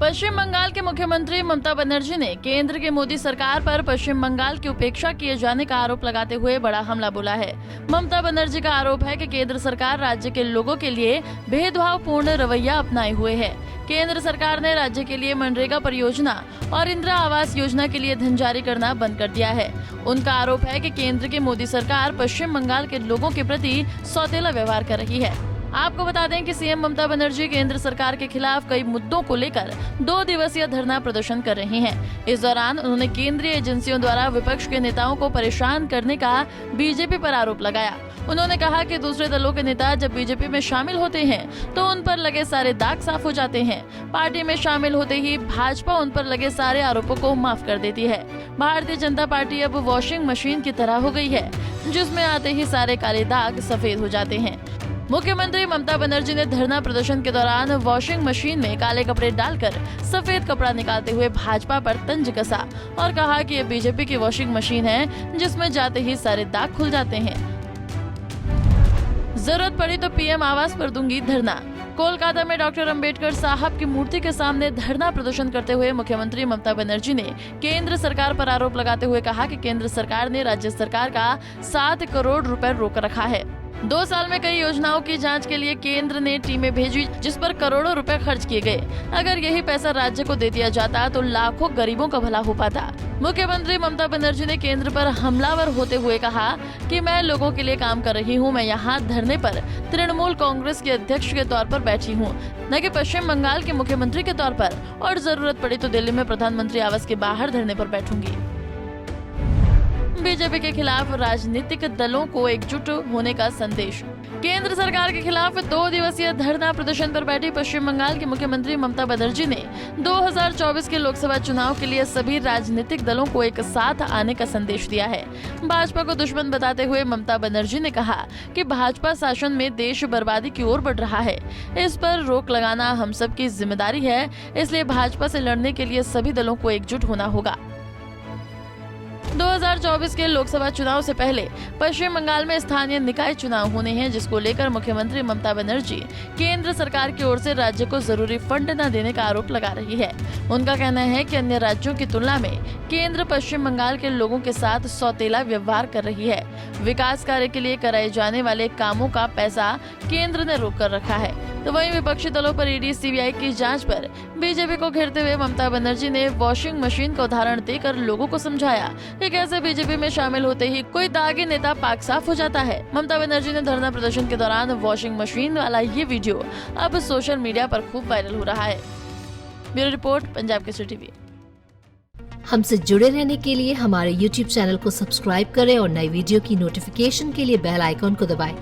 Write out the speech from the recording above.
पश्चिम बंगाल के मुख्यमंत्री ममता बनर्जी ने केंद्र के मोदी सरकार पर पश्चिम बंगाल की उपेक्षा किए जाने का आरोप लगाते हुए बड़ा हमला बोला है। ममता बनर्जी का आरोप है कि केंद्र सरकार राज्य के लोगों के लिए भेदभावपूर्ण रवैया अपनाए हुए है। केंद्र सरकार ने राज्य के लिए मनरेगा परियोजना और इंदिरा आवास योजना के लिए धन जारी करना बंद कर दिया है। उनका आरोप है कि केंद्र की मोदी सरकार पश्चिम बंगाल के लोगों के प्रति सौतेला व्यवहार कर रही है। आपको बता दें कि सीएम ममता बनर्जी केंद्र सरकार के खिलाफ कई मुद्दों को लेकर 2 दिवसीय धरना प्रदर्शन कर रही हैं। इस दौरान उन्होंने केंद्रीय एजेंसियों द्वारा विपक्ष के नेताओं को परेशान करने का बीजेपी पर आरोप लगाया। उन्होंने कहा कि दूसरे दलों के नेता जब बीजेपी में शामिल होते हैं तो उन पर लगे सारे दाग साफ हो जाते हैं। पार्टी में शामिल होते ही भाजपा उन पर लगे सारे आरोपों को माफ कर देती है। भारतीय जनता पार्टी अब वॉशिंग मशीन की तरह हो गई है, जिसमें आते ही सारे काले दाग सफेद हो जाते हैं। मुख्यमंत्री ममता बनर्जी ने धरना प्रदर्शन के दौरान वॉशिंग मशीन में काले कपड़े डालकर सफेद कपड़ा निकालते हुए भाजपा पर तंज कसा और कहा कि ये बीजेपी की वॉशिंग मशीन है, जिसमें जाते ही सारे दाग खुल जाते हैं। जरूरत पड़ी तो पीएम आवास पर दूंगी धरना। कोलकाता में डॉक्टर अंबेडकर साहब की मूर्ति के सामने धरना प्रदर्शन करते हुए मुख्यमंत्री ममता बनर्जी ने केंद्र सरकार पर आरोप लगाते हुए कहा कि केंद्र सरकार ने राज्य सरकार का 7 करोड़ रुपए रोक रखा है। 2 साल में कई योजनाओं की जांच के लिए केंद्र ने टीमें भेजी, जिस पर करोड़ों रुपए खर्च किए गए। अगर यही पैसा राज्य को दे दिया जाता तो लाखों गरीबों का भला हो पाता। मुख्यमंत्री ममता बनर्जी ने केंद्र पर हमलावर होते हुए कहा कि मैं लोगों के लिए काम कर रही हूं। मैं यहां धरने पर तृणमूल कांग्रेस के अध्यक्ष के तौर पर बैठी हूं, न कि पश्चिम बंगाल के मुख्यमंत्री के तौर पर, और जरूरत पड़ी तो दिल्ली में प्रधानमंत्री आवास के बाहर धरने पर बैठूंगी। बीजेपी के खिलाफ राजनीतिक दलों को एकजुट होने का संदेश। केंद्र सरकार के खिलाफ 2 दिवसीय धरना प्रदर्शन पर बैठी पश्चिम बंगाल की मुख्यमंत्री ममता बनर्जी ने 2024 के लोकसभा चुनाव के लिए सभी राजनीतिक दलों को एक साथ आने का संदेश दिया है। भाजपा को दुश्मन बताते हुए ममता बनर्जी ने कहा कि भाजपा शासन में देश बर्बादी की ओर बढ़ रहा है। इस पर रोक लगाना हम सब की जिम्मेदारी है, इसलिए भाजपा से लड़ने के लिए सभी दलों को एकजुट होना होगा। 2024 के लोकसभा चुनाव से पहले पश्चिम बंगाल में स्थानीय निकाय चुनाव होने हैं, जिसको लेकर मुख्यमंत्री ममता बनर्जी केंद्र सरकार की ओर से राज्य को जरूरी फंड न देने का आरोप लगा रही है। उनका कहना है कि अन्य राज्यों की तुलना में केंद्र पश्चिम बंगाल के लोगों के साथ सौतेला व्यवहार कर रही है। विकास कार्य के लिए कराए जाने वाले कामों का पैसा केंद्र ने रोक कर रखा है। तो वहीं विपक्षी दलों पर ईडी सीबीआई की जांच पर बीजेपी को घेरते हुए ममता बनर्जी ने वॉशिंग मशीन का उदाहरण देकर लोगों को समझाया कि कैसे बीजेपी में शामिल होते ही कोई दागी नेता पाक साफ हो जाता है। ममता बनर्जी ने धरना प्रदर्शन के दौरान वॉशिंग मशीन वाला ये वीडियो अब सोशल मीडिया पर खूब वायरल हो रहा है। Bureau report, Punjab Kesari TV. हमसे जुड़े रहने के लिए हमारे YouTube चैनल को सब्सक्राइब करें और नई वीडियो की नोटिफिकेशन के लिए बेल आइकॉन को दबाएं।